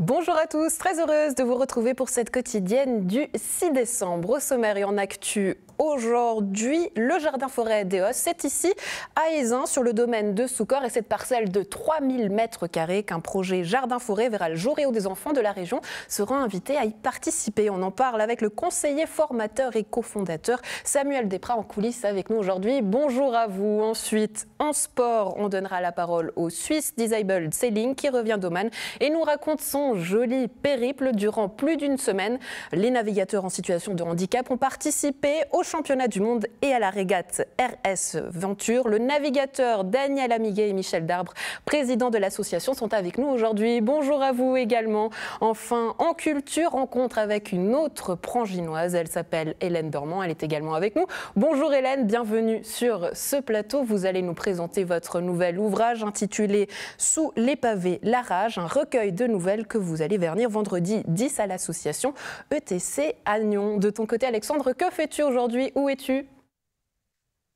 Bonjour à tous, très heureuse de vous retrouver pour cette quotidienne du 6 décembre. Au sommaire et en actu aujourd'hui, le jardin-forêt d'Eos, c'est ici à Ézin sur le domaine de Soucor et cette parcelle de 3000 m² qu'un projet jardin-forêt verra le jour et où des enfants de la région seront invités à y participer. On en parle avec le conseiller formateur et cofondateur Samuel Desprats en coulisses avec nous aujourd'hui. Bonjour à vous. Ensuite, en sport, on donnera la parole au Swiss Disabled Sailing qui revient d'Oman et nous raconte son joli périple durant plus d'une semaine. Les navigateurs en situation de handicap ont participé au championnat du monde et à la régate RS Venture. Le navigateur Daniel Amiguet et Michel Darbre, président de l'association, sont avec nous aujourd'hui. Bonjour à vous également. Enfin, en culture, rencontre avec une autre pranginoise. Elle s'appelle Hélène Dormand. Elle est également avec nous. Bonjour Hélène, bienvenue sur ce plateau. Vous allez nous présenter votre nouvel ouvrage intitulé « Sous les pavés, la rage », un recueil de nouvelles que vous allez vernir vendredi 10 à l'association ETC Agnon. De ton côté, Alexandre, que fais-tu aujourd'hui? Où es-tu?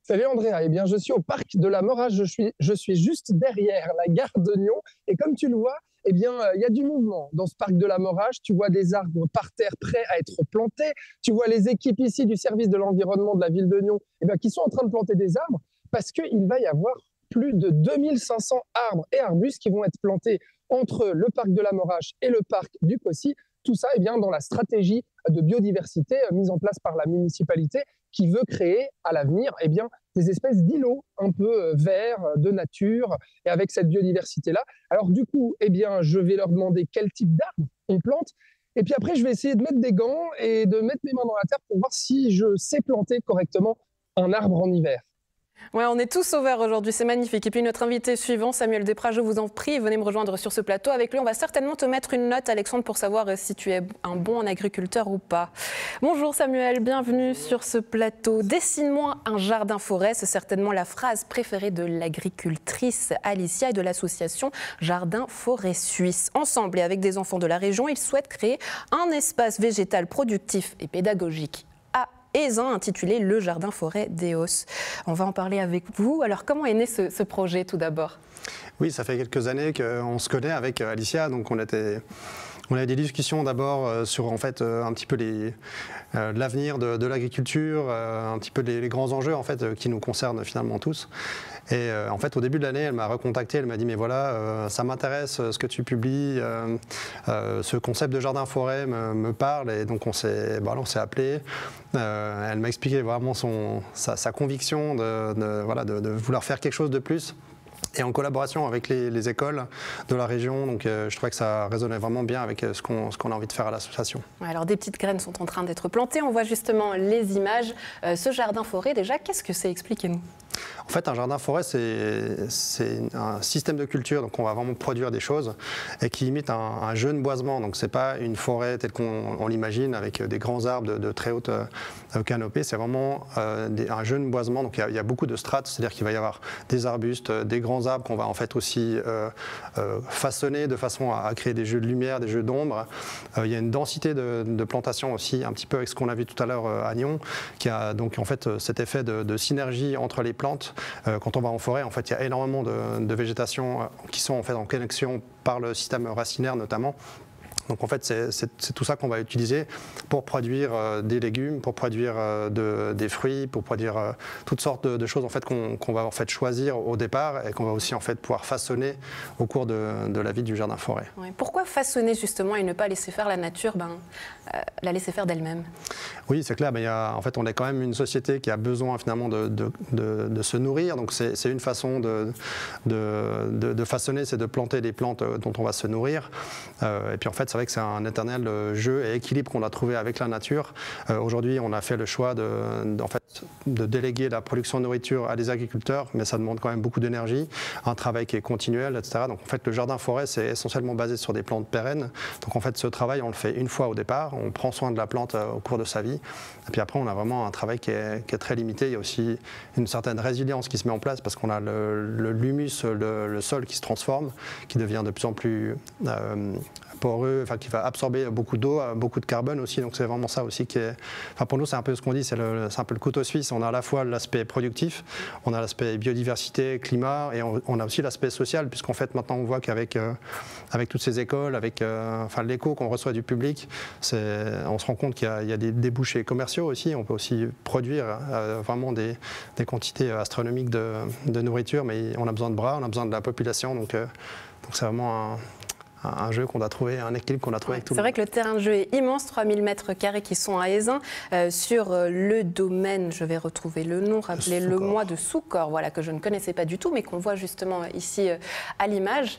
Salut Andrea, eh bien je suis au parc de la Morage, je suis juste derrière la gare de Nyon et comme tu le vois, eh bien il y a du mouvement dans ce parc de la Morage. Tu vois des arbres par terre prêts à être plantés, tu vois les équipes ici du service de l'environnement de la ville de Nyon qui sont en train de planter des arbres parce qu'il va y avoir plus de 2500 arbres et arbustes qui vont être plantés entre le parc de la Morage et le parc du Possy. Tout ça dans la stratégie de biodiversité mise en place par la municipalité qui veut créer à l'avenir des espèces d'îlots un peu verts, de nature, et avec cette biodiversité-là. Alors du coup, je vais leur demander quel type d'arbre on plante, et puis après, je vais essayer de mettre des gants et de mettre mes mains dans la terre pour voir si je sais planter correctement un arbre en hiver. Ouais, on est tous sauveurs aujourd'hui, c'est magnifique. Et puis notre invité suivant, Samuel Desprats, je vous en prie, venez me rejoindre sur ce plateau. Avec lui, on va certainement te mettre une note, Alexandre, pour savoir si tu es un bon agriculteur ou pas. Bonjour Samuel, bienvenue sur ce plateau. Dessine-moi un jardin-forêt, c'est certainement la phrase préférée de l'agricultrice Alicia et de l'association Jardin-Forêt Suisse. Ensemble et avec des enfants de la région, ils souhaitent créer un espace végétal productif et pédagogique Ézin, intitulé Le Jardin-Forêt d'Eos. On va en parler avec vous. Alors, comment est né ce projet tout d'abord? Oui, ça fait quelques années qu'on se connaît avec Alicia, donc on avait des discussions d'abord sur un petit peu l'avenir de l'agriculture, un petit peu les grands enjeux qui nous concernent finalement tous. Et au début de l'année, elle m'a recontacté, elle m'a dit mais voilà, ça m'intéresse ce que tu publies, ce concept de jardin-forêt me parle, et donc on s'est appelé. Elle m'a expliqué vraiment sa conviction de vouloir faire quelque chose de plus. Et en collaboration avec les écoles de la région, donc je trouvais que ça résonnait vraiment bien avec ce qu'on a envie de faire à l'association. Alors des petites graines sont en train d'être plantées, on voit justement les images. Ce jardin-forêt déjà, qu'est-ce que c'est? Expliquez-nous. En fait, un jardin-forêt, c'est un système de culture, donc on va vraiment produire des choses et qui imite un jeune boisement. Donc c'est pas une forêt telle qu'on l'imagine avec des grands arbres de très haute canopée. C'est vraiment un jeune boisement. Donc il y a beaucoup de strates, c'est-à-dire qu'il va y avoir des arbustes, des grands arbres qu'on va aussi façonner de façon à créer des jeux de lumière, des jeux d'ombre. Il y a une densité de plantations aussi, un petit peu avec ce qu'on a vu tout à l'heure à Nyon, qui a donc cet effet de synergie entre les plantes. Quand on va en forêt, il y a énormément de végétation qui sont en connexion par le système racinaire notamment. Donc c'est tout ça qu'on va utiliser pour produire des légumes, pour produire des fruits, pour produire toutes sortes de choses qu'on va choisir au départ et qu'on va aussi pouvoir façonner au cours de la vie du jardin-forêt. Oui. Pourquoi façonner justement et ne pas laisser faire la nature, la laisser faire d'elle-même? Oui, c'est clair. On est quand même une société qui a besoin finalement de se nourrir. Donc c'est une façon de façonner, c'est de planter des plantes dont on va se nourrir. Et puis c'est vrai que c'est un éternel jeu et équilibre qu'on a trouvé avec la nature. Aujourd'hui, on a fait le choix de déléguer la production de nourriture à des agriculteurs, mais ça demande quand même beaucoup d'énergie, un travail qui est continuel, etc. Donc le jardin-forêt, c'est essentiellement basé sur des plantes pérennes. Donc ce travail, on le fait une fois au départ, on prend soin de la plante au cours de sa vie. Et puis après, on a vraiment un travail qui est très limité. Il y a aussi une certaine résilience qui se met en place parce qu'on a l'humus, le sol qui se transforme, qui devient de plus en plus poreux, enfin qui va absorber beaucoup d'eau, beaucoup de carbone aussi. Donc c'est vraiment ça aussi qui est. Enfin pour nous c'est un peu ce qu'on dit, c'est un peu le couteau suisse. On a à la fois l'aspect productif, on a l'aspect biodiversité, climat, et on a aussi l'aspect social, puisqu'en fait maintenant on voit qu'avec avec toutes ces écoles, avec enfin l'écho qu'on reçoit du public, on se rend compte qu'il y a des débouchés commerciaux aussi. On peut aussi produire vraiment des quantités astronomiques de nourriture, mais on a besoin de bras, on a besoin de la population, donc c'est vraiment un jeu qu'on a trouvé, un équilibre qu'on a trouvé avec tout le monde. C'est vrai que le terrain de jeu est immense, 3000 mètres carrés qui sont à Ézin, sur le domaine, je vais retrouver le nom, rappelez-le-moi, de Soukor, voilà, que je ne connaissais pas du tout, mais qu'on voit justement ici à l'image.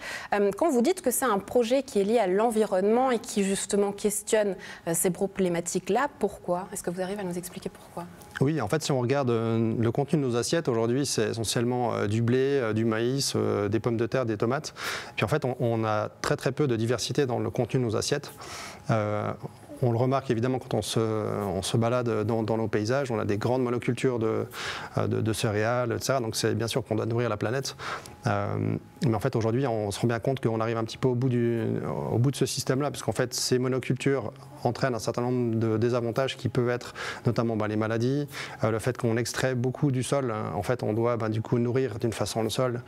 Quand vous dites que c'est un projet qui est lié à l'environnement et qui justement questionne ces problématiques-là, pourquoi? Est-ce que vous arrivez à nous expliquer pourquoi? Oui, en fait, si on regarde le contenu de nos assiettes, aujourd'hui, c'est essentiellement du blé, du maïs, des pommes de terre, des tomates. Puis en fait, on a très très peu de diversité dans le contenu de nos assiettes. On le remarque évidemment quand on se balade dans nos paysages. On a des grandes monocultures de céréales, etc. Donc c'est bien sûr qu'on doit nourrir la planète. Mais en fait aujourd'hui on se rend bien compte qu'on arrive un petit peu au bout de ce système-là, parce qu'en fait ces monocultures entraînent un certain nombre de désavantages qui peuvent être notamment les maladies, le fait qu'on extrait beaucoup du sol. En fait on doit du coup nourrir d'une façon le sol.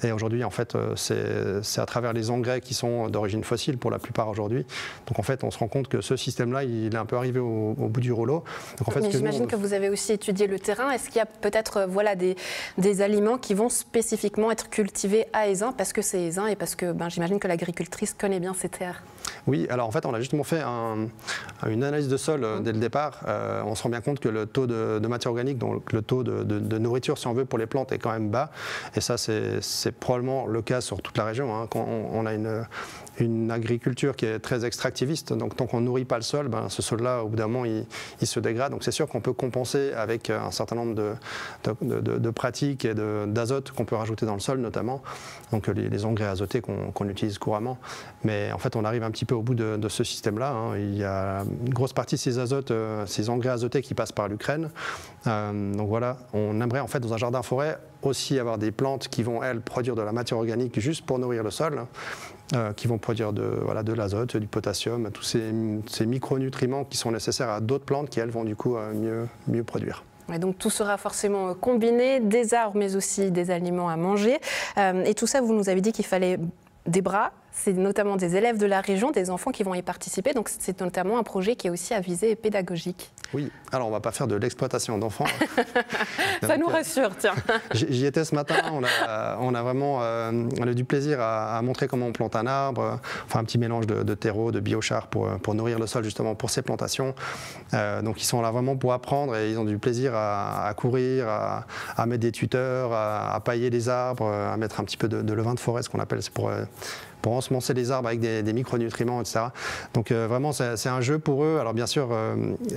Et aujourd'hui en fait c'est à travers les engrais qui sont d'origine fossile pour la plupart aujourd'hui. Donc en fait on se rend compte que ce système-là il est un peu arrivé au bout du rouleau. Donc, en fait, mais j'imagine que vous avez aussi étudié le terrain. Est-ce qu'il y a peut-être des aliments qui vont spécifiquement être cultivés à Ézin parce que c'est Ézin et parce que j'imagine que l'agricultrice connaît bien ces terres? Oui, alors en fait on a justement fait une analyse de sol dès le départ. On se rend bien compte que le taux de matière organique, donc le taux de nourriture si on veut pour les plantes est quand même bas. Et ça c'est probablement le cas sur toute la région. Hein. Quand on a une agriculture qui est très extractiviste, donc tant qu'on ne nourrit pas le sol, ce sol-là au bout d'un moment il se dégrade. Donc c'est sûr qu'on peut compenser avec un certain nombre de pratiques et d'azote qu'on peut rajouter dans le sol notamment, donc les engrais azotés qu'on utilise couramment. Mais en fait on arrive un petit peu au bout de ce système-là. Hein. Il y a une grosse partie de ces engrais azotés qui passent par l'Ukraine. Donc voilà, on aimerait en fait dans un jardin-forêt aussi avoir des plantes qui vont elles produire de la matière organique juste pour nourrir le sol, qui vont produire de l'azote, du potassium, tous ces micronutriments qui sont nécessaires à d'autres plantes qui elles vont du coup mieux produire. Et donc tout sera forcément combiné, des arbres mais aussi des aliments à manger. Et tout ça, vous nous avez dit qu'il fallait des bras. C'est notamment des élèves de la région, des enfants qui vont y participer. Donc c'est notamment un projet qui est aussi à visée pédagogique. Oui, alors on ne va pas faire de l'exploitation d'enfants. Ça nous rassure, tiens. J'y étais ce matin, on a vraiment on a du plaisir à montrer comment on plante un arbre, enfin un petit mélange de terreau, de biochar pour nourrir le sol justement pour ces plantations. Donc ils sont là vraiment pour apprendre et ils ont du plaisir à courir, à mettre des tuteurs, à pailler les arbres, à mettre un petit peu de levain de forêt, ce qu'on appelle, c'est pour ensemencer les arbres avec des micronutriments, etc. Donc vraiment, c'est un jeu pour eux. Alors bien sûr,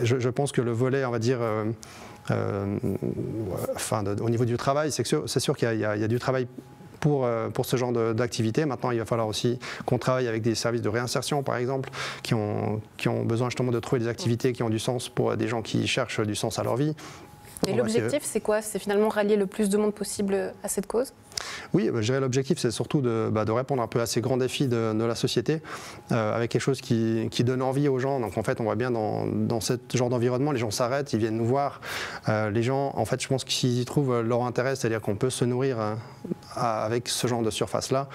je pense que le volet, on va dire, au niveau du travail, c'est sûr qu'il y a du travail pour ce genre d'activité. Maintenant, il va falloir aussi qu'on travaille avec des services de réinsertion, par exemple, qui ont besoin justement de trouver des activités qui ont du sens pour des gens qui cherchent du sens à leur vie. Et l'objectif, c'est quoi? C'est finalement rallier le plus de monde possible à cette cause? Oui, je dirais l'objectif, c'est surtout de répondre un peu à ces grands défis de la société, avec quelque chose qui donne envie aux gens. Donc en fait, on voit bien dans ce genre d'environnement, les gens s'arrêtent, ils viennent nous voir. Les gens, en fait, je pense qu'ils y trouvent leur intérêt, c'est-à-dire qu'on peut se nourrir avec ce genre de surface-là,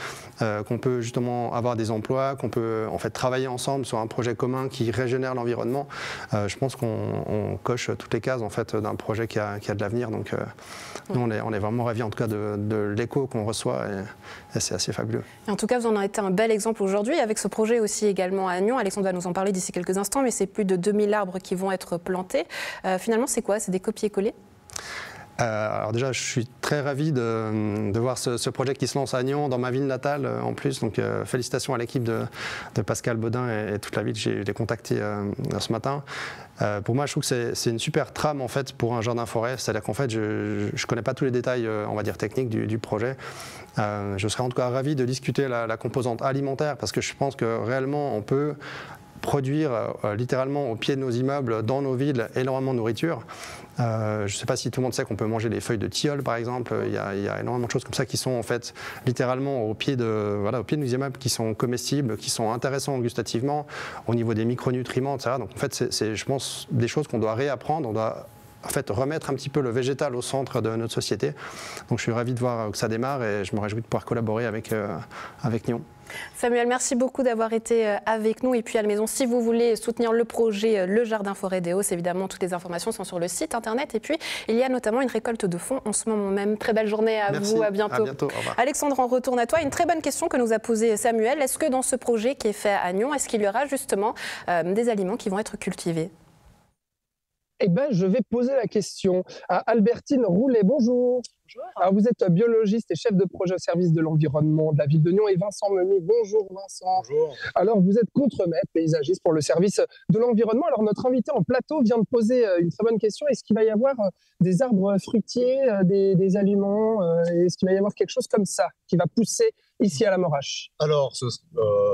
qu'on peut justement avoir des emplois, qu'on peut en fait travailler ensemble sur un projet commun qui régénère l'environnement. Je pense qu'on coche toutes les cases en fait d'un projet qui a de l'avenir. Donc nous, on est vraiment ravis en tout cas de l'écho qu'on reçoit et c'est assez fabuleux. Et en tout cas, vous en avez été un bel exemple aujourd'hui avec ce projet aussi également à Agnon. Alexandre va nous en parler d'ici quelques instants, mais c'est plus de 2000 arbres qui vont être plantés. Finalement, c'est quoi? C'est des copier-coller? Alors déjà, je suis très ravi de voir ce projet qui se lance à Agnon, dans ma ville natale en plus. Donc félicitations à l'équipe de Pascal Baudin et toute la ville. Je l'ai contacté ce matin. Pour moi, je trouve que c'est une super trame en fait pour un jardin-forêt. C'est-à-dire qu'en fait, je ne connais pas tous les détails, on va dire techniques du projet. Je serais en tout cas ravi de discuter la composante alimentaire parce que je pense que réellement on peut produire littéralement au pied de nos immeubles, dans nos villes, énormément de nourriture. Je ne sais pas si tout le monde sait qu'on peut manger des feuilles de tilleul, par exemple. Il y a énormément de choses comme ça qui sont en fait littéralement au pied de nos immeubles, qui sont comestibles, qui sont intéressants gustativement, au niveau des micronutriments, etc. Donc en fait, c'est, je pense, des choses qu'on doit réapprendre. On doit en fait remettre un petit peu le végétal au centre de notre société. Donc je suis ravi de voir que ça démarre et je me réjouis de pouvoir collaborer avec Nyon. Samuel, merci beaucoup d'avoir été avec nous. Et puis à la maison, si vous voulez soutenir le projet Le Jardin Forêt des Hausses, évidemment, toutes les informations sont sur le site internet. Et puis, il y a notamment une récolte de fonds en ce moment même. Très belle journée à vous, à bientôt. À bientôt. Au revoir. Alexandre, on retourne à toi. Une très bonne question que nous a posée Samuel. Est-ce que dans ce projet qui est fait à Nyon, est-ce qu'il y aura justement des aliments qui vont être cultivés ? Eh bien, je vais poser la question à Albertine Roulet. Bonjour. Bonjour. Alors, vous êtes biologiste et chef de projet au service de l'environnement de la ville de Nyon. Et Vincent Memy. Bonjour Vincent. Bonjour. Alors, vous êtes contremaître paysagiste pour le service de l'environnement. Alors, notre invité en plateau vient de poser une très bonne question. Est-ce qu'il va y avoir des arbres fruitiers, des aliments est-ce qu'il va y avoir quelque chose comme ça qui va pousser ici à la Morache? Alors,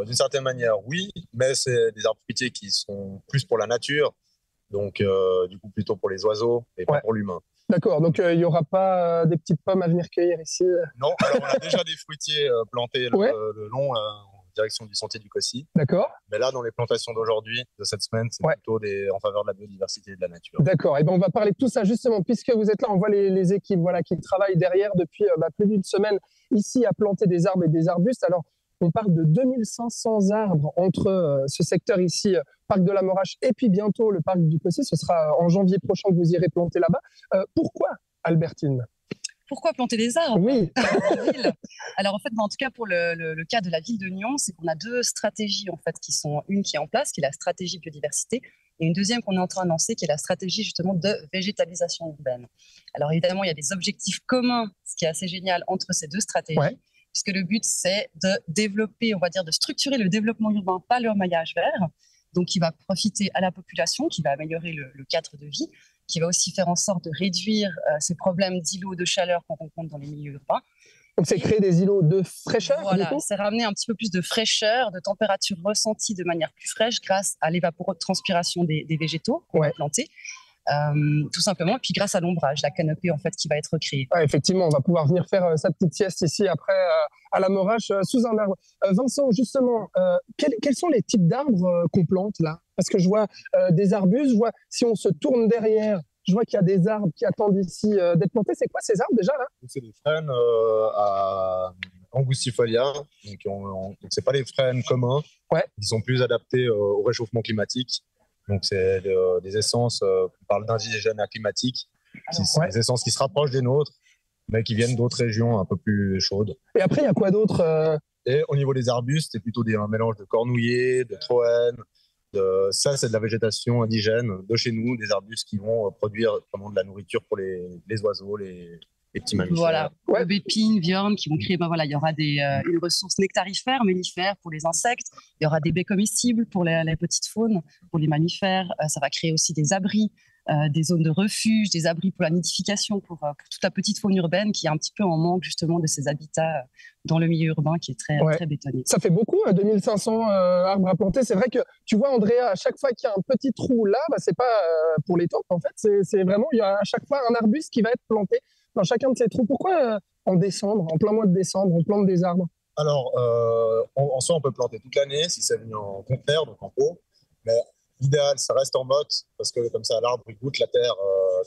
d'une certaine manière, oui, mais c'est des arbres fruitiers qui sont plus pour la nature. Donc, du coup, plutôt pour les oiseaux et pas pour l'humain. D'accord, donc il n'y aura pas des petites pommes à venir cueillir ici? Non, alors on a déjà des fruitiers plantés le long en direction du sentier du Cossy. D'accord. Mais là, dans les plantations d'aujourd'hui, de cette semaine, c'est plutôt en faveur de la biodiversité et de la nature. D'accord, et ben on va parler de tout ça justement, puisque vous êtes là, on voit les équipes qui travaillent derrière depuis plus d'une semaine ici à planter des arbres et des arbustes. Alors, on parle de 2500 arbres entre ce secteur ici, parc de la Morache, et puis bientôt le parc du Cossy. Ce sera en janvier prochain que vous irez planter là-bas. Pourquoi, Albertine? Pourquoi planter des arbres? Oui. Alors en fait, en tout cas pour le cas de la ville de Nyon, c'est qu'on a deux stratégies en fait qui sont une qui est en place, qui est la stratégie biodiversité, et une deuxième qu'on est en train de lancer, qui est la stratégie justement de végétalisation urbaine. Alors évidemment, il y a des objectifs communs, ce qui est assez génial entre ces deux stratégies. Puisque le but, c'est de développer, on va dire, de structurer le développement urbain par le maillage vert, donc qui va profiter à la population, qui va améliorer le cadre de vie, qui va aussi faire en sorte de réduire ces problèmes d'îlots de chaleur qu'on rencontre dans les milieux urbains. Donc c'est créer des îlots de fraîcheur? Voilà, c'est ramener un petit peu plus de fraîcheur, de température ressentie de manière plus fraîche grâce à l'évapotranspiration des végétaux qu'on va planter. Tout simplement, et puis grâce à l'ombrage, la canopée en fait qui va être créée. Effectivement, on va pouvoir venir faire sa petite sieste ici après à la Morache sous un arbre. Vincent, justement, quels sont les types d'arbres qu'on plante là? Parce que je vois des arbustes, je vois si on se tourne derrière, je vois qu'il y a des arbres qui attendent ici d'être plantés. C'est quoi ces arbres déjà là? C'est des frênes à angustifolia, donc c'est pas les frênes communs. Ils sont plus adaptés au réchauffement climatique. Donc, c'est des essences, on parle d'indigènes climatiques, c'est des essences qui se rapprochent des nôtres, mais qui viennent d'autres régions un peu plus chaudes. Et après, il y a quoi d'autre? Et au niveau des arbustes, c'est plutôt un mélange de cornouiller, de troène. Ça, c'est de la végétation indigène de chez nous, des arbustes qui vont produire vraiment de la nourriture pour les oiseaux, les petits mammifères. Voilà, aubépines, viornes qui vont créer, il y aura une ressource nectarifère, mellifère pour les insectes, il y aura des baies comestibles pour les petites faunes, pour les mammifères, ça va créer aussi des abris, des zones de refuge, des abris pour la nidification, pour toute la petite faune urbaine qui est un petit peu en manque justement de ces habitats dans le milieu urbain qui est très bétonné. Ça fait beaucoup, 2500 arbres à planter. C'est vrai que tu vois, Andrea, à chaque fois qu'il y a un petit trou là, c'est pas pour les taupes en fait, c'est vraiment, il y a à chaque fois un arbuste qui va être planté dans chacun de ces trous. Pourquoi en décembre, en plein mois de décembre, on plante des arbres? Alors, en soi, on peut planter toute l'année si c'est venu en conteneur, donc en pot. Mais l'idéal, ça reste en motte, parce que comme ça, l'arbre, il goûte la terre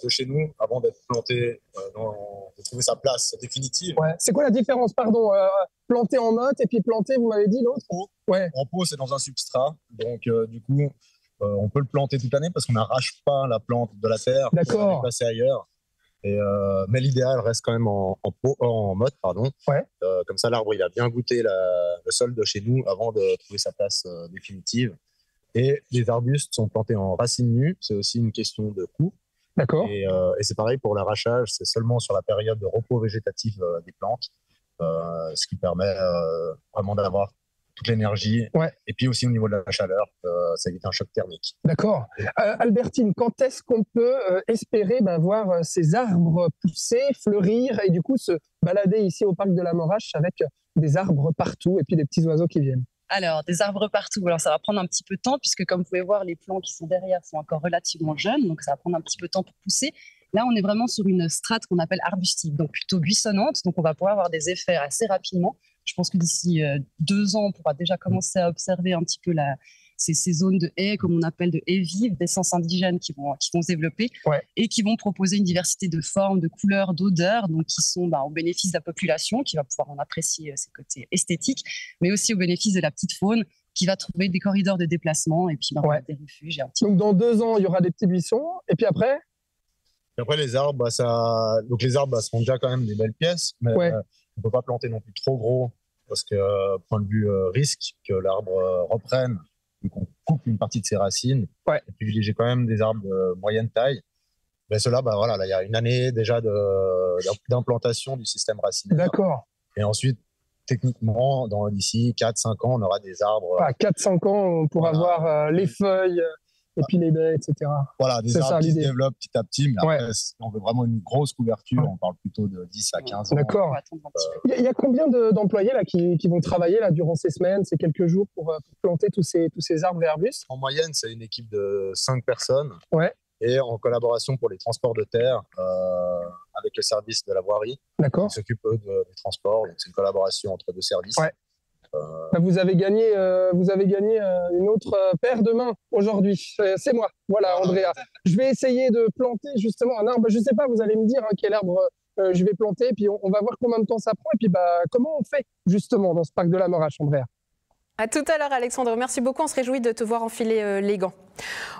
de chez nous avant d'être planté, de trouver sa place définitive. C'est quoi la différence, pardon, planter en motte et puis planter, vous m'avez dit, l'autre? En pot, c'est dans un substrat. Donc, du coup, on peut le planter toute l'année parce qu'on n'arrache pas la plante de la terre pour la déplacer ailleurs. Mais l'idéal reste quand même en motte, pardon. Comme ça, l'arbre il a bien goûté le sol de chez nous avant de trouver sa place définitive. Et les arbustes sont plantés en racines nues. C'est aussi une question de coût. D'accord. Et c'est pareil pour l'arrachage. C'est seulement sur la période de repos végétatif des plantes, ce qui permet vraiment d'avoir toute l'énergie. Et puis aussi au niveau de la chaleur, ça évite un choc thermique. D'accord. Albertine, quand est-ce qu'on peut espérer voir ces arbres pousser, fleurir et du coup se balader ici au parc de la Morache avec des arbres partout et puis des petits oiseaux qui viennent? Alors, des arbres partout. Alors, ça va prendre un petit peu de temps puisque, comme vous pouvez voir, les plants qui sont derrière sont encore relativement jeunes. Donc, ça va prendre un petit peu de temps pour pousser. Là, on est vraiment sur une strate qu'on appelle arbustive, donc plutôt buissonnante. Donc, on va pouvoir avoir des effets assez rapidement. Je pense que d'ici 2 ans, on pourra déjà commencer à observer un petit peu ces zones de haies, comme on appelle de haies vives, d'essences indigènes qui vont se développer et qui vont proposer une diversité de formes, de couleurs, d'odeurs, donc qui sont au bénéfice de la population, qui va pouvoir en apprécier ses côtés esthétiques, mais aussi au bénéfice de la petite faune, qui va trouver des corridors de déplacement et puis des refuges. Donc dans 2 ans, il y aura des petits buissons, et puis après les arbres, donc les arbres seront déjà quand même des belles pièces, mais on ne peut pas planter non plus trop gros, parce que point de vue risque que l'arbre reprenne, donc on coupe une partie de ses racines, et privilégier quand même des arbres de moyenne taille. Mais ceux-là, là, il y a une année déjà d'implantation du système racinaire. D'accord. Et ensuite, techniquement, d'ici 4-5 ans, on aura des arbres. 4-5 ans, on pourra voir les feuilles, et puis les baies, etc. Voilà, des arbres qui se développent petit à petit, mais après, si on veut vraiment une grosse couverture, on parle plutôt de 10 à 15 ans. D'accord. Il y a combien d'employés là, qui vont travailler là, durant ces semaines, ces quelques jours pour planter tous ces arbres et arbustes? En moyenne, c'est une équipe de 5 personnes. Et en collaboration pour les transports de terre avec le service de la voirie. D'accord. Qui s'occupe des transports. Donc c'est une collaboration entre 2 services. Vous avez gagné une autre paire de mains aujourd'hui. C'est moi. Voilà, Andrea. Je vais essayer de planter justement un arbre. Je ne sais pas, vous allez me dire quel arbre je vais planter. Puis on va voir combien de temps ça prend. Et puis comment on fait justement dans ce parc de la Morache, Andrea. À tout à l'heure, Alexandre. Merci beaucoup. On se réjouit de te voir enfiler les gants.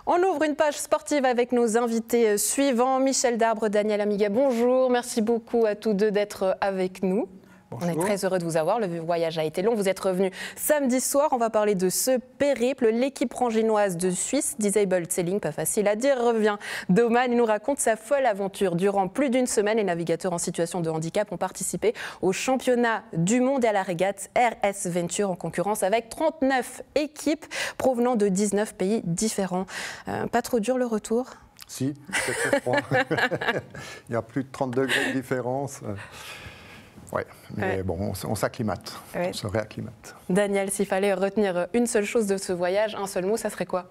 On ouvre une page sportive avec nos invités suivants. Michel Darbre, Daniel Amiga, bonjour. Merci beaucoup à tous deux d'être avec nous. Bonjour. On est très heureux de vous avoir. Le voyage a été long. Vous êtes revenus samedi soir. On va parler de ce périple. L'équipe franginoise de Suisse, Disabled Sailing, pas facile à dire, revient d'Oman. Il nous raconte sa folle aventure. Durant plus d'une semaine, les navigateurs en situation de handicap ont participé au championnat du monde et à la régate RS Venture en concurrence avec 39 équipes provenant de 19 pays différents. Pas trop dur le retour ? Si, c'est très froid. Il y a plus de 30 degrés de différence. Oui, mais bon, on s'acclimate, on se réacclimate. Daniel, s'il fallait retenir une seule chose de ce voyage, un seul mot, ça serait quoi?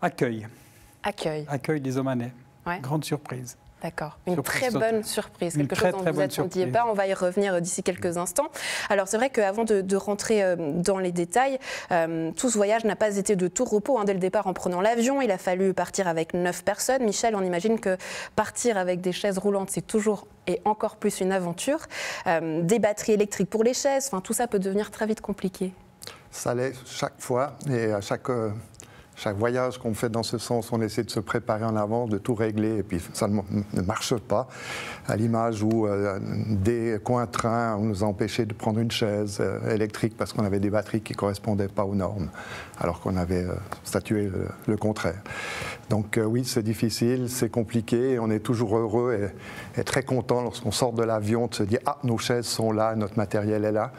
Accueil. Accueil. Accueil des Omanais. Grande surprise. D'accord, une très bonne surprise, quelque chose dont vous n'attendiez pas. On va y revenir d'ici quelques instants. Alors c'est vrai qu'avant de rentrer dans les détails, tout ce voyage n'a pas été de tout repos. Dès le départ, en prenant l'avion, il a fallu partir avec 9 personnes. Michel, on imagine que partir avec des chaises roulantes, c'est toujours et encore plus une aventure. Des batteries électriques pour les chaises, tout ça peut devenir très vite compliqué. Ça l'est chaque fois et à chaque voyage qu'on fait dans ce sens, on essaie de se préparer en avance, de tout régler, et puis ça ne marche pas. À l'image où des coins-trains, on nous a empêché de prendre une chaise électrique parce qu'on avait des batteries qui ne correspondaient pas aux normes, alors qu'on avait statué le contraire. Donc oui, c'est difficile, c'est compliqué, et on est toujours heureux et très content lorsqu'on sort de l'avion de se dire « Ah, nos chaises sont là, notre matériel est là ».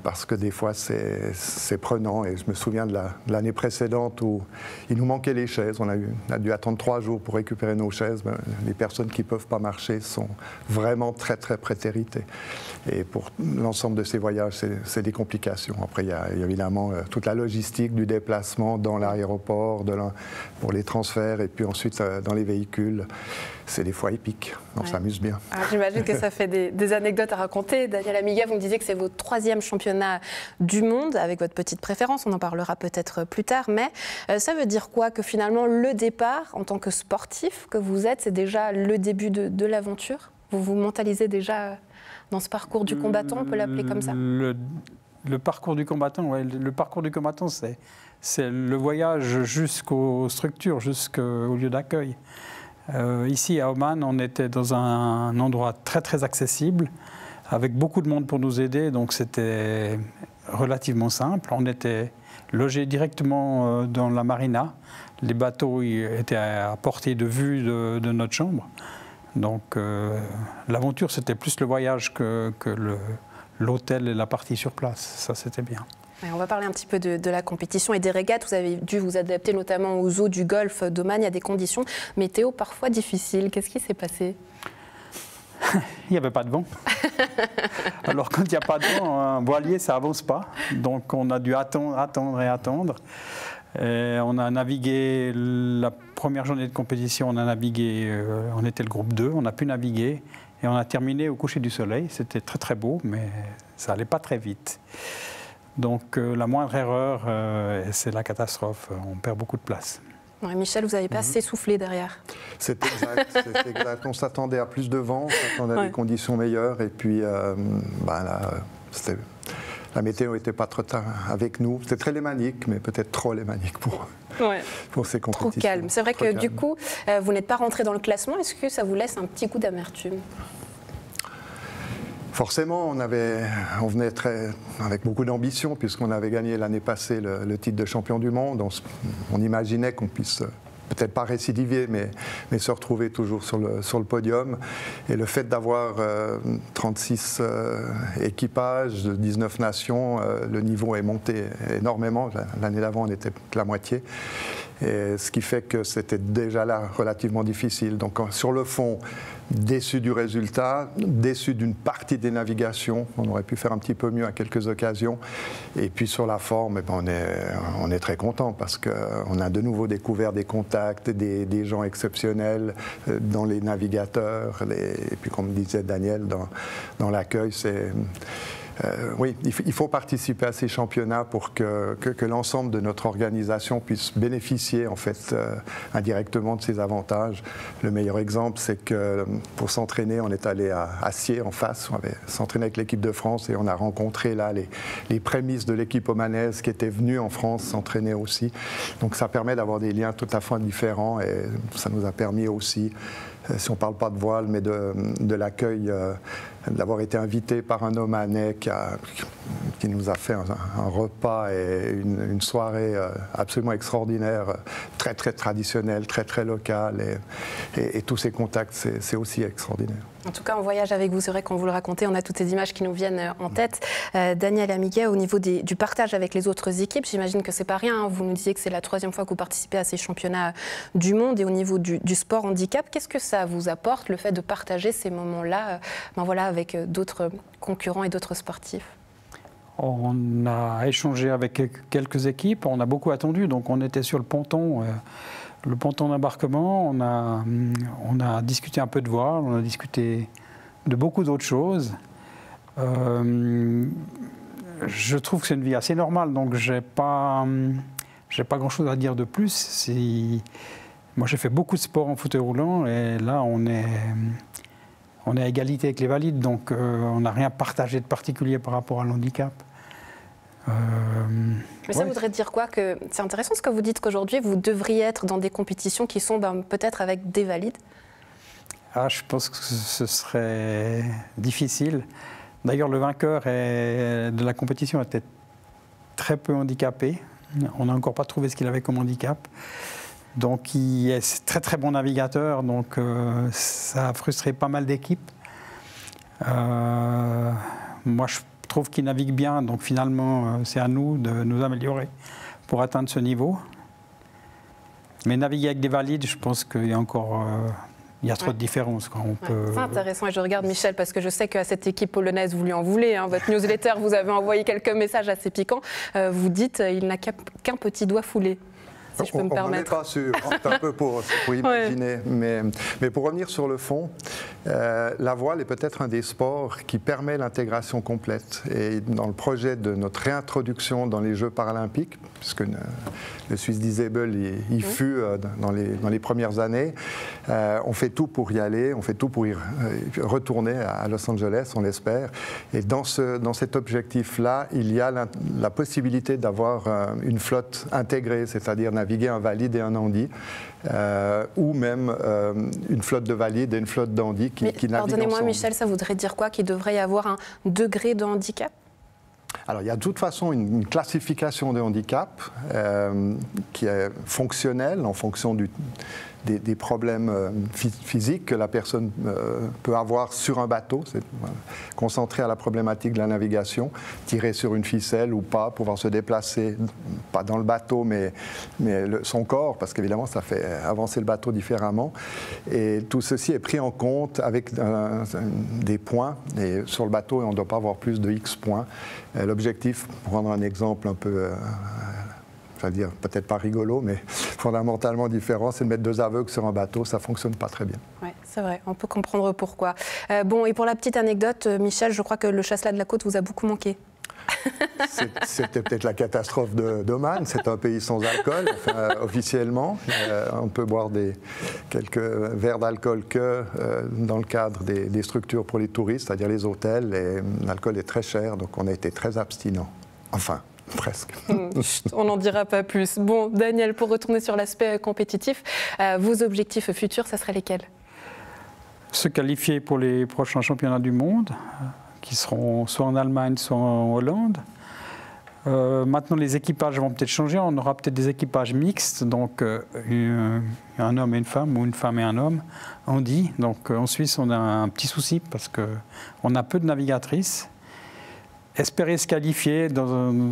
Parce que des fois c'est prenant, et je me souviens de l'année précédente où il nous manquait les chaises. On a dû attendre 3 jours pour récupérer nos chaises. Les personnes qui ne peuvent pas marcher sont vraiment très très prétéritées. Et pour l'ensemble de ces voyages, c'est des complications. Après, il y a évidemment toute la logistique du déplacement dans l'aéroport, pour les transferts, et puis ensuite dans les véhicules. C'est des fois épique, on s'amuse bien. J'imagine que ça fait des anecdotes à raconter. Daniel Amiga, vous me disiez que c'est votre 3e championnat du monde, avec votre petite préférence, on en parlera peut-être plus tard, mais ça veut dire quoi? Que finalement le départ, en tant que sportif que vous êtes, c'est déjà le début de l'aventure? Vous vous mentalisez déjà dans ce parcours du combattant, on peut l'appeler comme ça? Le parcours du combattant, le parcours du combattant, c'est le voyage jusqu'aux structures, jusqu'au lieu d'accueil. Ici à Oman, on était dans un endroit très très accessible, avec beaucoup de monde pour nous aider, donc c'était relativement simple. On était logés directement dans la marina. Les bateaux étaient à portée de vue de notre chambre. Donc l'aventure, c'était plus le voyage que l'hôtel et la partie sur place. Ça, c'était bien. On va parler un petit peu de la compétition et des régates. Vous avez dû vous adapter notamment aux eaux du golfe d'Oman. Il y a des conditions météo parfois difficiles. Qu'est-ce qui s'est passé? Il n'y avait pas de vent. Alors quand il n'y a pas de vent, un voilier, ça n'avance pas. Donc on a dû attendre. Et on a navigué, la première journée de compétition, on a navigué, on était le groupe 2, on a pu naviguer. Et on a terminé au coucher du soleil. C'était très très beau, mais ça n'allait pas très vite. Donc la moindre erreur, c'est la catastrophe. On perd beaucoup de place. Ouais, Michel, vous n'avez pas s'essouffler derrière. C'est exact, On s'attendait à plus de vent, on s'attendait à des conditions meilleures. Et puis, la météo n'était pas trop tard avec nous. C'était très lémanique, mais peut-être trop lémanique pour ces compétitions. Trop calme. C'est vrai que du coup, vous n'êtes pas rentré dans le classement. Est-ce que ça vous laisse un petit coup d'amertume ? Forcément, on venait avec beaucoup d'ambition, puisqu'on avait gagné l'année passée le titre de champion du monde. On imaginait qu'on puisse peut-être pas récidiver, mais se retrouver toujours sur le podium. Et le fait d'avoir 36 équipages de 19 nations, le niveau est monté énormément. L'année d'avant, on était que la moitié. Et ce qui fait que c'était déjà là relativement difficile. Donc sur le fond, déçu du résultat, déçu d'une partie des navigations. On aurait pu faire un petit peu mieux à quelques occasions. Et puis sur la forme, on est très content parce qu'on a de nouveau découvert des contacts, des gens exceptionnels dans les navigateurs. Et puis comme disait Daniel, dans l'accueil, c'est... oui, il faut participer à ces championnats pour que l'ensemble de notre organisation puisse bénéficier en fait indirectement de ces avantages. Le meilleur exemple, c'est que pour s'entraîner, on est allé à Sierre en face, on avait s'entraîné avec l'équipe de France et on a rencontré là les prémices de l'équipe omanaise qui était venue en France s'entraîner aussi. Donc ça permet d'avoir des liens tout à fait différents et ça nous a permis aussi, si on ne parle pas de voile, mais de l'accueil, d'avoir été invité par un Omanais qui nous a fait un repas et une soirée absolument extraordinaire, très très traditionnelle, très très locale. Et tous ces contacts, c'est aussi extraordinaire. En tout cas, on voyage avec vous, c'est vrai, quand vous le racontez, on a toutes ces images qui nous viennent en tête. Daniel Amiguet, au niveau du partage avec les autres équipes, j'imagine que c'est pas rien, hein. Vous nous disiez que c'est la 3e fois que vous participez à ces championnats du monde. Et au niveau du sport handicap, qu'est-ce que ça vous apporte, le fait de partager ces moments-là avec d'autres concurrents et d'autres sportifs? On a échangé avec quelques équipes, on a beaucoup attendu, donc on était sur le ponton d'embarquement, on a discuté un peu de voile, on a discuté de beaucoup d'autres choses. Je trouve que c'est une vie assez normale, donc j'ai pas grand-chose à dire de plus. Moi, j'ai fait beaucoup de sport en fauteuil roulant, et là, on est à égalité avec les valides, donc on n'a rien partagé de particulier par rapport à l'handicap. Mais ça voudrait dire quoi? Que c'est intéressant ce que vous dites, qu'aujourd'hui vous devriez être dans des compétitions qui sont peut-être avec des valides. Je pense que ce serait difficile. D'ailleurs, le vainqueur de la compétition était très peu handicapé. On n'a encore pas trouvé ce qu'il avait comme handicap. Donc il est très très bon navigateur, donc ça a frustré pas mal d'équipes. Moi je trouve qu'il navigue bien, donc finalement c'est à nous de nous améliorer pour atteindre ce niveau. Mais naviguer avec des valides, je pense qu'il y a encore trop de différences. C'est intéressant, et je regarde Michel parce que je sais qu'à cette équipe polonaise, vous lui en voulez. Hein. Votre newsletter, vous avez envoyé quelques messages assez piquants. Vous dites il n'a qu'un petit doigt foulé. Si je peux me permettre. On n'est pas sûr, un peu pour imaginer. Ouais. Mais pour revenir sur le fond, la voile est peut-être un des sports qui permet l'intégration complète. Et dans le projet de notre réintroduction dans les Jeux paralympiques, puisque le Swiss Disable y fut dans les premières années, on fait tout pour y aller, on fait tout pour y retourner à Los Angeles, on l'espère. Et dans cet objectif-là, il y a la possibilité d'avoir une flotte intégrée, c'est-à-dire naviguer un valide et un handi, ou même une flotte de valides et une flotte d'handi qui naviguent ensemble. Pardonnez-moi Michel, ça voudrait dire quoi? Qu'il devrait y avoir un degré de handicap? Alors, il y a de toute façon une classification de handicap qui est fonctionnelle en fonction des problèmes physiques que la personne peut avoir sur un bateau. C'est concentré à la problématique de la navigation, tirer sur une ficelle ou pas, pouvoir se déplacer, pas dans le bateau, mais son corps, parce qu'évidemment, ça fait avancer le bateau différemment. Et tout ceci est pris en compte avec des points. Et sur le bateau, on ne doit pas avoir plus de X points. L'objectif, pour prendre un exemple un peu, je vais dire peut-être pas rigolo, mais fondamentalement différent, c'est de mettre 2 aveugles sur un bateau. Ça ne fonctionne pas très bien. Oui, c'est vrai. On peut comprendre pourquoi. Bon, et pour la petite anecdote, Michel, je crois que le chasse-là de la côte vous a beaucoup manqué. C'était peut-être la catastrophe d'Oman. C'est un pays sans alcool, enfin, officiellement. On peut boire quelques verres d'alcool que dans le cadre des structures pour les touristes, c'est-à-dire les hôtels. Et l'alcool est très cher, donc on a été très abstinents. Enfin, presque. On n'en dira pas plus. Bon, Daniel, pour retourner sur l'aspect compétitif, vos objectifs futurs, ça serait lesquels? Se qualifier pour les prochains championnats du monde, qui seront soit en Allemagne, soit en Hollande. Maintenant, les équipages vont peut-être changer. On aura peut-être des équipages mixtes, donc un homme et une femme, ou une femme et un homme, on dit. Donc en Suisse, on a un petit souci parce qu'on a peu de navigatrices. Espérer se qualifier,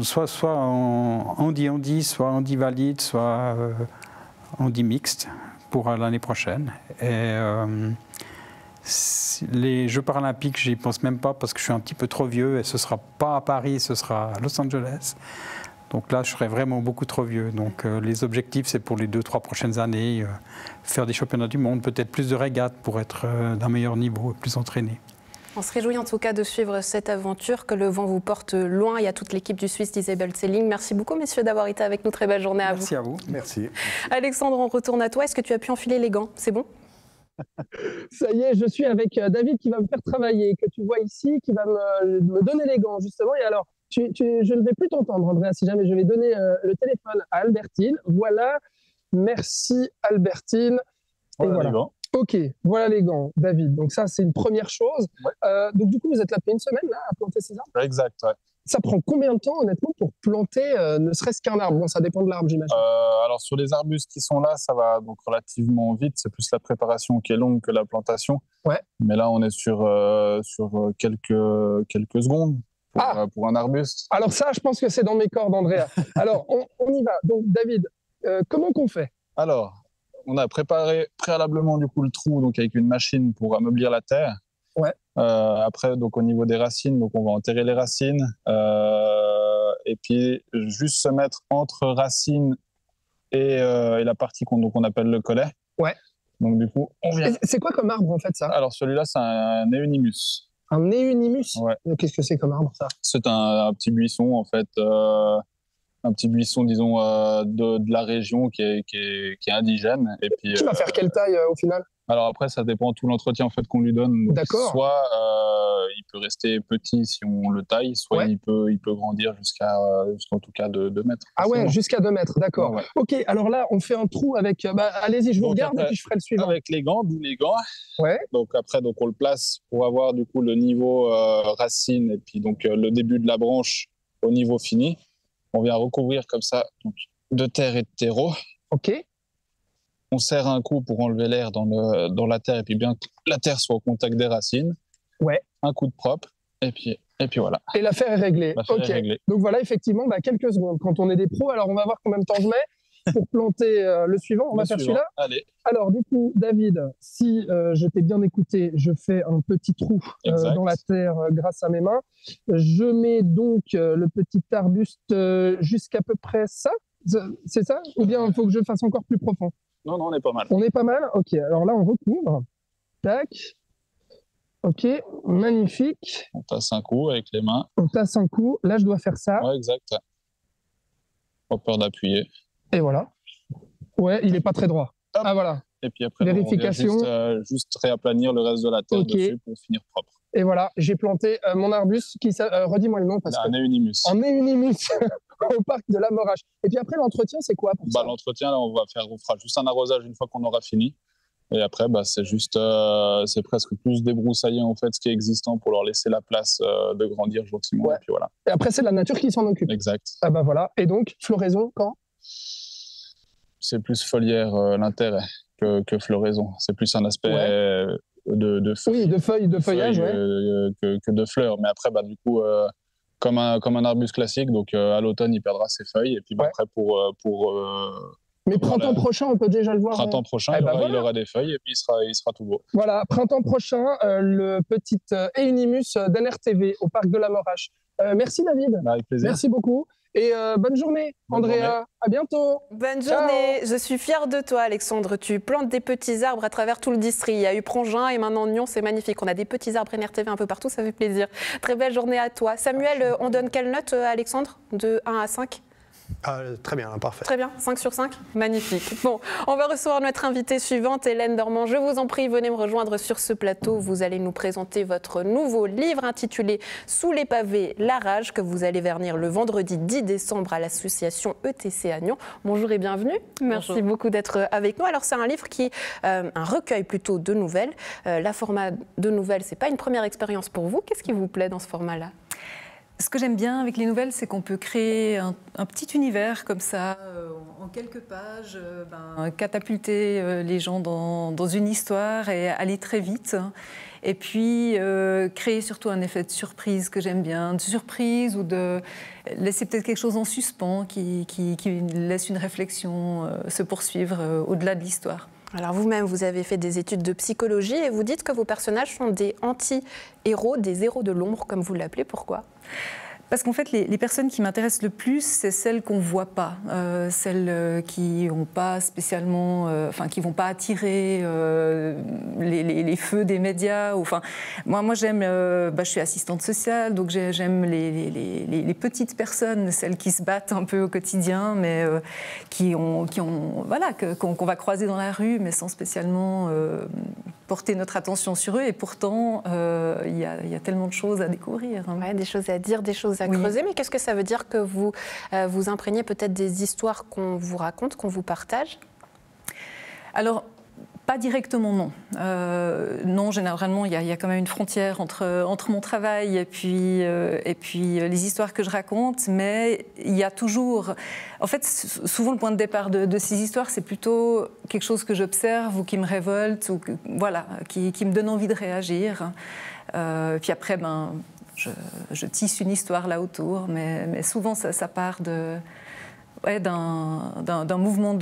soit en handi, soit en handi valide, soit en handi mixte pour l'année prochaine. Et les Jeux paralympiques, j'y pense même pas parce que je suis un petit peu trop vieux et ce sera pas à Paris, ce sera à Los Angeles. Donc là, je serai vraiment beaucoup trop vieux. Donc les objectifs, c'est pour les 2-3 prochaines années, faire des championnats du monde, peut-être plus de régates pour être d'un meilleur niveau et plus entraîné. On se réjouit en tout cas de suivre cette aventure, que le vent vous porte loin. Il y a toute l'équipe du Swiss Disabled Sailing. Merci beaucoup, messieurs, d'avoir été avec nous. Très belle journée à vous. Merci à vous. Merci. Alexandre, on retourne à toi. Est-ce que tu as pu enfiler les gants? C'est bon? Ça y est, je suis avec David qui va me faire travailler, que tu vois ici, qui va me donner les gants, justement. Et alors, je ne vais plus t'entendre, Andrea, si jamais je vais donner le téléphone à Albertine. Voilà, merci Albertine. Et voilà. Ok, voilà les gants, David. Donc ça, c'est une première chose. Ouais. Donc du coup, vous êtes là depuis une semaine là, à planter ces arbres? Exact, ouais. Ça prend combien de temps, honnêtement, pour planter ne serait-ce qu'un arbre? Bon, ça dépend de l'arbre, j'imagine. Alors sur les arbustes qui sont là, ça va donc relativement vite. C'est plus la préparation qui est longue que la plantation. Ouais. Mais là, on est sur quelques secondes pour un arbuste. Alors ça, je pense que c'est dans mes cordes, Andrea. Alors, on y va. Donc David, comment qu'on fait? Alors, on a préparé préalablement du coup le trou donc avec une machine pour ameublir la terre. Ouais. Après, donc au niveau des racines, donc on va enterrer les racines et puis juste se mettre entre racines et la partie qu'on appelle le collet. Ouais. Donc du coup, on vient. C'est quoi comme arbre en fait ça? Alors celui-là, c'est un Euonymus. Un Euonymus? Ouais. Qu'est-ce que c'est comme arbre ça? C'est un petit buisson en fait. Un petit buisson, disons, de la région qui est indigène. Et puis, tu vas faire quelle taille au final? Alors après, ça dépend de tout l'entretien en fait, qu'on lui donne. D'accord. Soit il peut rester petit si on le taille, soit il peut grandir jusqu'à en tout cas 2 mètres. Ah ouais, jusqu'à 2 mètres, d'accord. Ouais, ouais. Ok, alors là, on fait un trou avec... allez-y, je vous regarde après, et puis je ferai le suivant. Avec les gants, d'où les gants. Ouais. Donc après, on le place pour avoir du coup le niveau racine et puis donc le début de la branche au niveau fini. On vient recouvrir comme ça donc, de terre et de terreau. Ok. On serre un coup pour enlever l'air dans la terre et puis bien que la terre soit au contact des racines. Ouais. Un coup de propre et puis voilà. Et l'affaire est réglée. L'affaire est réglée. Donc voilà, effectivement, quelques secondes. Quand on est des pros, alors on va voir combien de temps je mets pour planter le suivant. On va faire celui-là. Allez. Alors du coup, David, si je t'ai bien écouté, je fais un petit trou dans la terre grâce à mes mains. Je mets donc le petit arbuste jusqu'à peu près ça. C'est ça? Ou bien il faut que je fasse encore plus profond? Non, on est pas mal. On est pas mal? Ok, alors là, on recouvre. Tac. Ok, magnifique. On tasse un coup avec les mains. On tasse un coup. Là, je dois faire ça. Ouais, exact. Pas peur d'appuyer. Et voilà. Ouais, il n'est pas très droit. Hop. Ah, voilà. Et puis après, vérification. On vient juste réaplanir le reste de la terre dessus pour finir propre. Et voilà, j'ai planté mon arbuste qui... redis-moi le nom. Un Euonymus. Un Euonymus au parc de la Morage. Et puis après, l'entretien, c'est quoi pour ça? L'entretien, là, on fera juste un arrosage une fois qu'on aura fini. Et après, c'est juste, c'est presque plus débroussailler en fait ce qui est existant pour leur laisser la place de grandir gentiment. Ouais. Et puis voilà. Et après, c'est la nature qui s'en occupe. Exact. Ah bah voilà. Et donc, floraison quand? c'est plus foliaire l'intérêt que floraison. C'est plus un aspect de feuilles. Oui, de feuillage, que de fleurs. Mais après, du coup, comme un arbuste classique, donc à l'automne, il perdra ses feuilles. Et puis après, mais printemps prochain, on peut déjà le voir. Printemps prochain, il aura des feuilles et puis il sera tout beau. Voilà, printemps prochain, le petit Euonymus d'NRTV au parc de la Morache. Merci David. Avec plaisir. Merci beaucoup. Et bonne journée, Andrea. À bientôt. Bonne journée. Je suis fière de toi, Alexandre. Tu plantes des petits arbres à travers tout le district. Il y a eu Prangin et maintenant Nyon, c'est magnifique. On a des petits arbres NRTV un peu partout, ça fait plaisir. Très belle journée à toi. Samuel, on donne quelle note, Alexandre, de 1 à 5 ? Très bien, parfait. Très bien, 5 sur 5, magnifique. Bon, on va recevoir notre invitée suivante, Hélène Dormand. Je vous en prie, venez me rejoindre sur ce plateau. Vous allez nous présenter votre nouveau livre intitulé « Sous les pavés, la rage » que vous allez vernir le vendredi 10 décembre à l'association ETC à Nyon. Bonjour et bienvenue. Merci beaucoup d'être avec nous. Alors, c'est un livre qui est un recueil plutôt de nouvelles. La format de nouvelles, ce n'est pas une première expérience pour vous. Qu'est-ce qui vous plaît dans ce format-là ? Ce que j'aime bien avec les nouvelles, c'est qu'on peut créer un petit univers comme ça, en quelques pages, catapulter les gens dans une histoire et aller très vite. Et puis créer surtout un effet de surprise que j'aime bien, de surprise ou de laisser peut-être quelque chose en suspens qui laisse une réflexion se poursuivre au-delà de l'histoire. Alors vous-même, vous avez fait des études de psychologie et vous dites que vos personnages sont des anti-héros, des héros de l'ombre, comme vous l'appelez. Pourquoi ? Parce qu'en fait, les personnes qui m'intéressent le plus, c'est celles qu'on ne voit pas, celles qui n'ont pas spécialement, qui ne vont pas attirer les feux des médias. Moi, j'aime, je suis assistante sociale, donc j'aime les petites personnes, celles qui se battent un peu au quotidien, mais qu'on va croiser dans la rue, mais sans spécialement porter notre attention sur eux. Et pourtant, il y a tellement de choses à découvrir. Ouais, des choses à dire, des choses à creuser. Mais qu'est-ce que ça veut dire que vous vous imprégnez peut-être des histoires qu'on vous raconte, qu'on vous partage ? Alors, pas directement, non. Non, généralement, il y a quand même une frontière entre mon travail et puis les histoires que je raconte, mais il y a toujours... En fait, souvent, le point de départ de ces histoires, c'est plutôt quelque chose que j'observe ou qui me révolte, ou qui me donne envie de réagir. Puis après, je tisse une histoire là autour, mais souvent, ça part d'un mouvement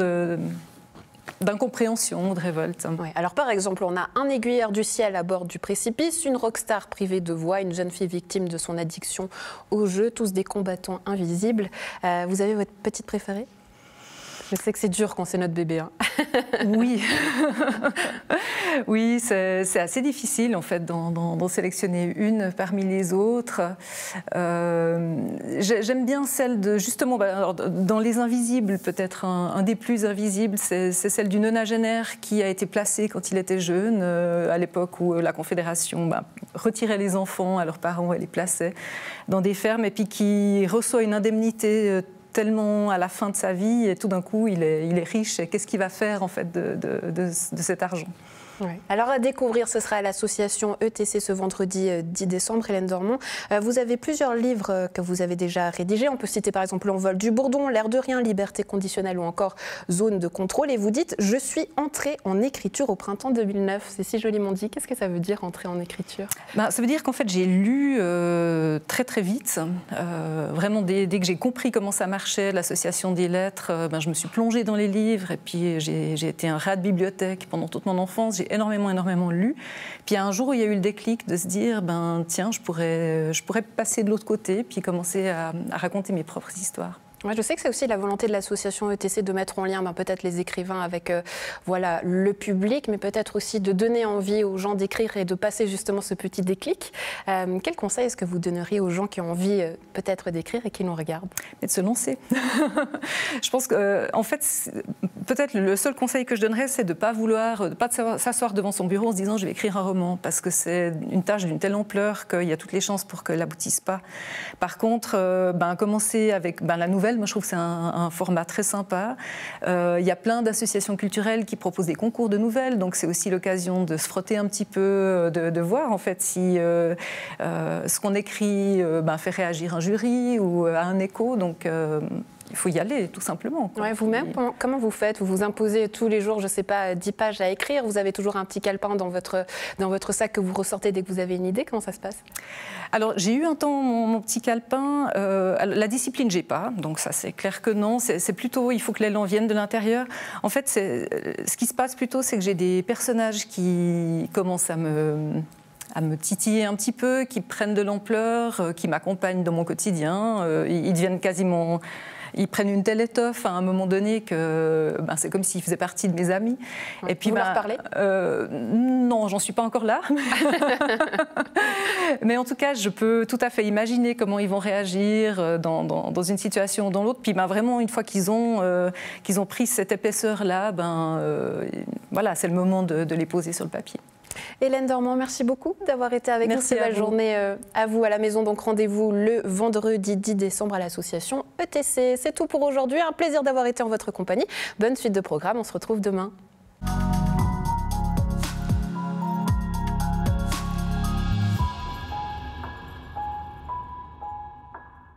d'incompréhension, de révolte. Ouais. Alors par exemple, on a un aiguilleur du ciel à bord du précipice, une rockstar privée de voix, une jeune fille victime de son addiction au jeu, tous des combattants invisibles. Vous avez votre petite préférée ? Je sais que c'est dur quand c'est notre bébé. Hein. Oui, oui, c'est assez difficile en fait d'en sélectionner une parmi les autres. J'aime bien celle de justement, alors, dans les invisibles, peut-être un des plus invisibles, c'est celle du nonagénaire qui a été placé quand il était jeune, à l'époque où la Confédération retirait les enfants à leurs parents et les plaçait dans des fermes, et puis qui reçoit une indemnité tellement à la fin de sa vie, et tout d'un coup, il est riche. Et qu'est-ce qu'il va faire, en fait, de cet argent ? Ouais. Alors à découvrir, ce sera à l'association ETC ce vendredi 10 décembre, Hélène Dormand. Vous avez plusieurs livres que vous avez déjà rédigés. On peut citer par exemple L'envol du bourdon, L'air de rien, Liberté conditionnelle ou encore Zone de contrôle. Et vous dites « Je suis entrée en écriture au printemps 2009 ». C'est si joliment dit. Qu'est-ce que ça veut dire, entrer en écriture ? Ça veut dire qu'en fait, j'ai lu très très vite. Vraiment, dès que j'ai compris comment ça marchait, l'association des lettres, je me suis plongée dans les livres. Et puis j'ai été un rat de bibliothèque pendant toute mon enfance. J'ai énormément lu. Puis il y a un jour où il y a eu le déclic de se dire, tiens, je pourrais passer de l'autre côté, puis commencer à raconter mes propres histoires. Ouais, je sais que c'est aussi la volonté de l'association ETC de mettre en lien peut-être les écrivains avec le public, mais peut-être aussi de donner envie aux gens d'écrire et de passer justement ce petit déclic. Quel conseil est-ce que vous donneriez aux gens qui ont envie peut-être d'écrire et qui nous regardent ? Et de se lancer. Je pense qu'en fait, peut-être le seul conseil que je donnerais, c'est de ne pas s'asseoir devant son bureau en se disant je vais écrire un roman, parce que c'est une tâche d'une telle ampleur qu'il y a toutes les chances pour qu'elle n'aboutisse pas. Par contre, commencer avec la nouvelle. Moi, je trouve que c'est un format très sympa. Il y a plein d'associations culturelles qui proposent des concours de nouvelles, donc c'est aussi l'occasion de se frotter un petit peu, de voir en fait si ce qu'on écrit fait réagir un jury ou a un écho. Donc faut y aller, tout simplement. Ouais, vous-même, comment vous faites? Vous vous imposez tous les jours, je ne sais pas, 10 pages à écrire? Vous avez toujours un petit calepin dans votre sac que vous ressortez dès que vous avez une idée? Comment ça se passe? Alors, j'ai eu un temps mon petit calepin. La discipline, j'ai pas. Donc ça, c'est clair que non. C'est plutôt, il faut que l'élan vienne de l'intérieur. En fait, ce qui se passe plutôt, c'est que j'ai des personnages qui commencent à me titiller un petit peu, qui prennent de l'ampleur, qui m'accompagnent dans mon quotidien. Ils deviennent quasiment... Ils prennent une telle étoffe à un moment donné que c'est comme s'ils faisaient partie de mes amis. Et puis, vous leur parlez? Non, j'en suis pas encore là. Mais en tout cas, je peux tout à fait imaginer comment ils vont réagir dans une situation ou dans l'autre. Puis vraiment, une fois qu'ils ont pris cette épaisseur-là, voilà, c'est le moment de les poser sur le papier. Hélène Dormand, merci beaucoup d'avoir été avec nous. Très belle journée à vous à la maison. Donc rendez-vous le vendredi 10 décembre à l'association ETC. C'est tout pour aujourd'hui. Un plaisir d'avoir été en votre compagnie. Bonne suite de programme. On se retrouve demain.